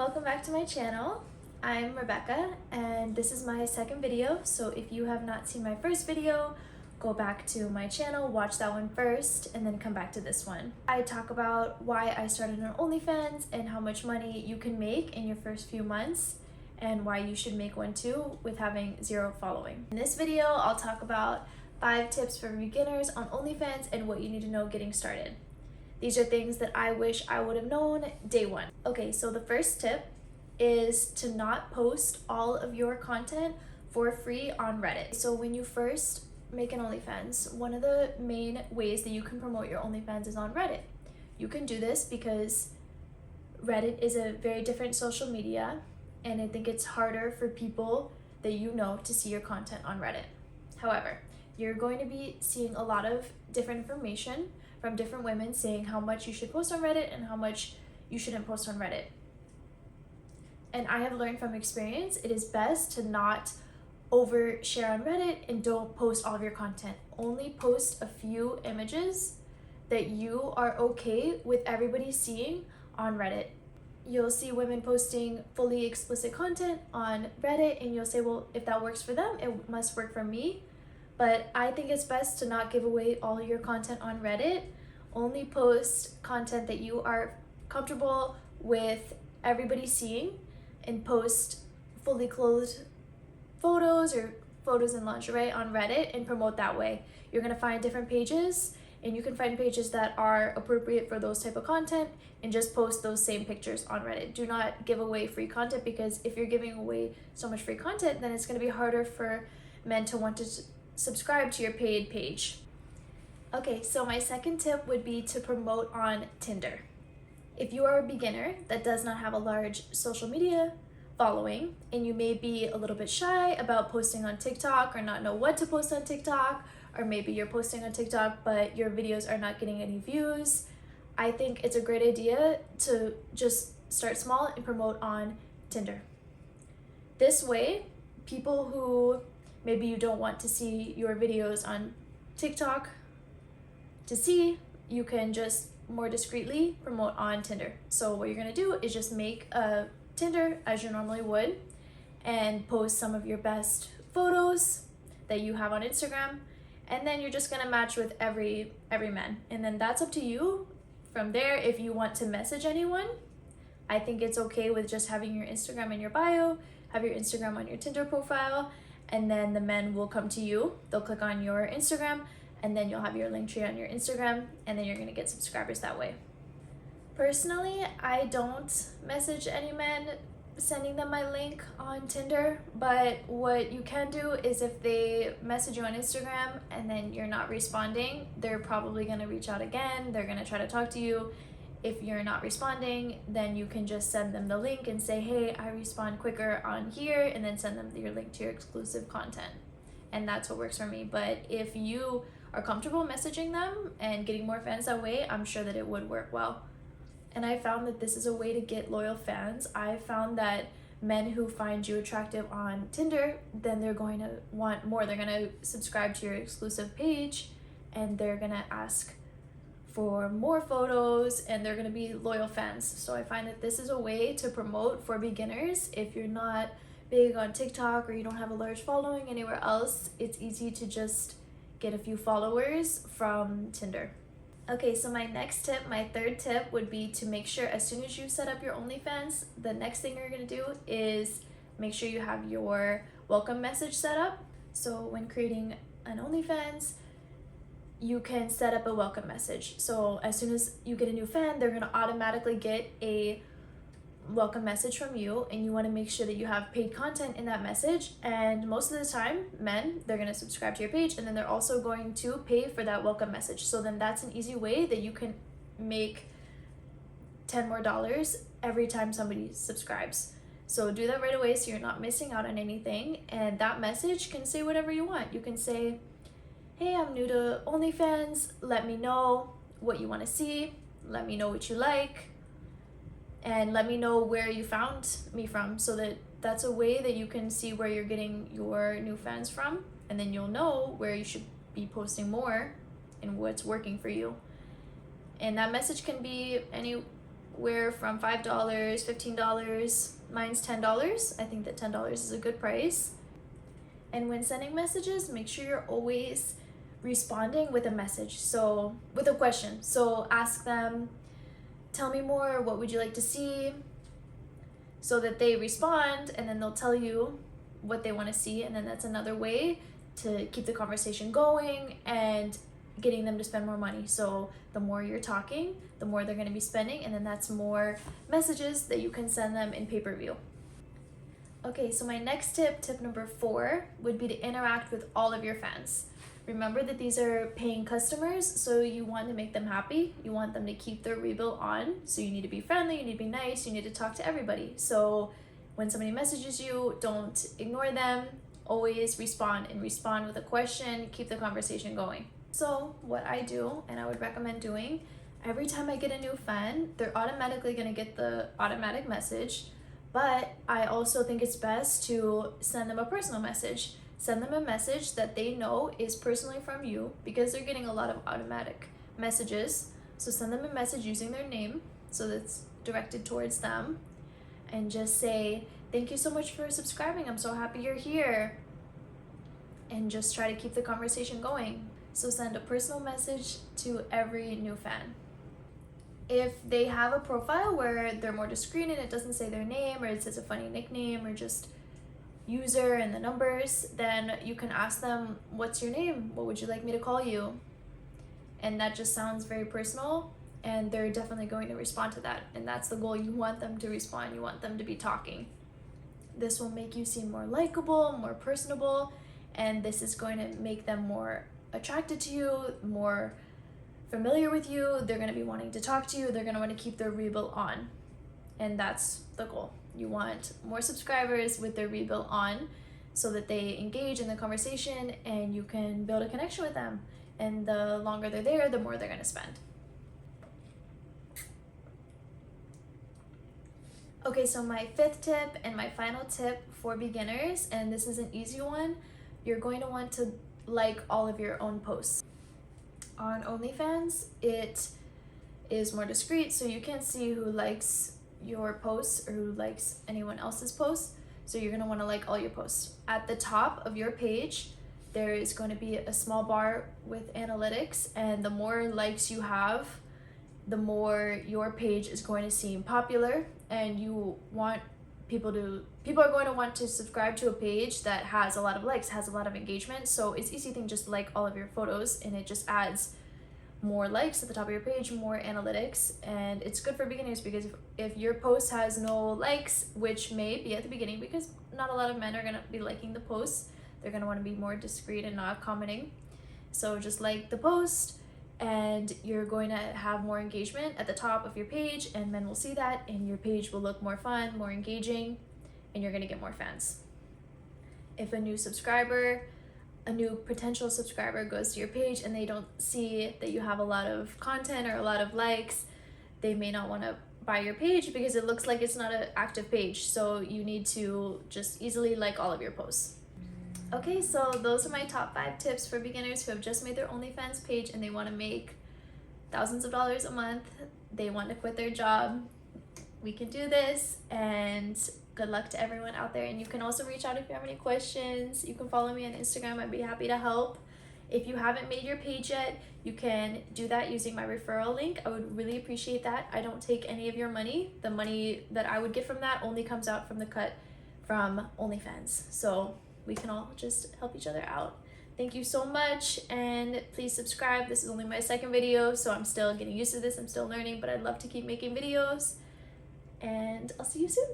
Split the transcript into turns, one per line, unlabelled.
Welcome back to my channel. I'm Rebecca and this is my second video, so if you have not seen my first video, go back to my channel, watch that one first, and then come back to this one. I talk about why I started on OnlyFans and how much money you can make in your first few months and why you should make one too with having 0 following. In this video, I'll talk about 5 tips for beginners on OnlyFans and what you need to know getting started. These are things that I wish I would have known day one. Okay, so the first tip is to not post all of your content for free on Reddit. So when you first make an OnlyFans, one of the main ways that you can promote your OnlyFans is on Reddit. You can do this because Reddit is a very different social media, and I think it's harder for people that you know to see your content on Reddit. However, you're going to be seeing a lot of different information from different women saying how much you should post on Reddit and how much you shouldn't post on Reddit. And I have learned from experience, it is best to not overshare on Reddit and don't post all of your content. Only post a few images that you are okay with everybody seeing on Reddit. You'll see women posting fully explicit content on Reddit and you'll say, well, if that works for them, it must work for me. But I think it's best to not give away all your content on Reddit. Only post content that you are comfortable with everybody seeing, and post fully clothed photos or photos in lingerie on Reddit and promote that way. You're gonna find different pages, and you can find pages that are appropriate for those type of content and just post those same pictures on Reddit. Do not give away free content, because if you're giving away so much free content, then it's gonna be harder for men to want to subscribe to your paid page. Okay, so my second tip would be to promote on Tinder. If you are a beginner that does not have a large social media following, and you may be a little bit shy about posting on TikTok or not know what to post on TikTok, or maybe you're posting on TikTok but your videos are not getting any views, I think it's a great idea to just start small and promote on Tinder. This way, people who maybe you don't want to see your videos on TikTok to see, you can just more discreetly promote on Tinder. So what you're gonna do is just make a Tinder as you normally would and post some of your best photos that you have on Instagram, and then you're just gonna match with every man. And then that's up to you. From there, if you want to message anyone, I think it's okay with just having your Instagram in your bio, have your Instagram on your Tinder profile, and then the men will come to you. They'll click on your Instagram, and then you'll have your link tree on your Instagram, and then you're gonna get subscribers that way. Personally, I don't message any men sending them my link on Tinder, but what you can do is if they message you on Instagram and then you're not responding, they're probably gonna reach out again, they're gonna try to talk to you. If you're not responding, then you can just send them the link and say, hey, I respond quicker on here, and then send them your link to your exclusive content. And that's what works for me. But if you are comfortable messaging them and getting more fans that way, I'm sure that it would work well. And I found that this is a way to get loyal fans. I found that men who find you attractive on Tinder, then they're going to want more. They're gonna subscribe to your exclusive page, and they're gonna ask for more photos, and they're gonna be loyal fans. So I find that this is a way to promote for beginners. If you're not big on TikTok or you don't have a large following anywhere else, it's easy to just get a few followers from Tinder. Okay, so my next tip, my third tip, would be to make sure as soon as you set up your OnlyFans, the next thing you're gonna do is make sure you have your welcome message set up. So when creating an OnlyFans, you can set up a welcome message. So as soon as you get a new fan, they're gonna automatically get a welcome message from you, and you wanna make sure that you have paid content in that message. And most of the time, men, they're gonna subscribe to your page, and then they're also going to pay for that welcome message. So then that's an easy way that you can make $10 more every time somebody subscribes. So do that right away so you're not missing out on anything. And that message can say whatever you want. You can say, hey, I'm new to OnlyFans, let me know what you want to see, let me know what you like, and let me know where you found me from, so that's a way that you can see where you're getting your new fans from, and then you'll know where you should be posting more and what's working for you. And that message can be any anywhere from $5, $15. Mine's $10. I think that $10 is a good price. And when sending messages, make sure you're always responding with a message, so with a question. So ask them, tell me more, what would you like to see? So that they respond, and then they'll tell you what they want to see, and then that's another way to keep the conversation going and getting them to spend more money. So the more you're talking, the more they're going to be spending, and then that's more messages that you can send them in pay-per-view. Okay, so my next tip number 4, would be to interact with all of your fans. Remember that these are paying customers, so you want to make them happy. You want them to keep their rebill on, so you need to be friendly, you need to be nice, you need to talk to everybody. So when somebody messages you, don't ignore them. Always respond, and respond with a question. Keep the conversation going. So what I do, and I would recommend doing, every time I get a new fan, they're automatically going to get the automatic message, but I also think it's best to send them a personal message. Send them a message that they know is personally from you, because they're getting a lot of automatic messages. So send them a message using their name, so that's directed towards them, and just say, thank you so much for subscribing, I'm so happy you're here, and just try to keep the conversation going. So send a personal message to every new fan. If they have a profile where they're more discreet and it doesn't say their name, or it says a funny nickname, or just user and the numbers, then you can ask them, what's your name? What would you like me to call you? And that just sounds very personal, and they're definitely going to respond to that. And that's the goal. You want them to respond. You want them to be talking. This will make you seem more likable, more personable, and this is going to make them more attracted to you, more familiar with you. They're going to be wanting to talk to you. They're going to want to keep their rebill on. And that's the goal. You want more subscribers with their rebill on, so that they engage in the conversation and you can build a connection with them. And the longer they're there, the more they're going to spend. Okay, so my 5th tip and my final tip for beginners, and this is an easy one, you're going to want to like all of your own posts. On OnlyFans, it is more discreet, so you can't see who likes your posts or who likes anyone else's posts. So you're going to want to like all your posts. At the top of your page, there is going to be a small bar with analytics, and the more likes you have, the more your page is going to seem popular, and you want people are going to want to subscribe to a page that has a lot of likes, has a lot of engagement. So it's easy thing, just like all of your photos, and it just adds more likes at the top of your page, more analytics. And it's good for beginners, because if your post has no likes, which may be at the beginning, because not a lot of men are going to be liking the posts, they're going to want to be more discreet and not commenting. So just like the post, and you're going to have more engagement at the top of your page, and men will see that, and your page will look more fun, more engaging, and you're going to get more fans. If a new potential subscriber goes to your page and they don't see that you have a lot of content or a lot of likes, they may not want to buy your page, because it looks like it's not an active page. So you need to just easily like all of your posts. Okay, so those are my top 5 tips for beginners who have just made their OnlyFans page and they want to make thousands of dollars a month. They want to quit their job. We can do this, and good luck to everyone out there. And you can also reach out if you have any questions. You can follow me on Instagram. I'd be happy to help. If you haven't made your page yet, you can do that using my referral link. I would really appreciate that. I don't take any of your money. The money that I would get from that only comes out from the cut from OnlyFans. So we can all just help each other out. Thank you so much, and please subscribe. This is only my 2nd video, so I'm still getting used to this. I'm still learning, but I'd love to keep making videos, and I'll see you soon.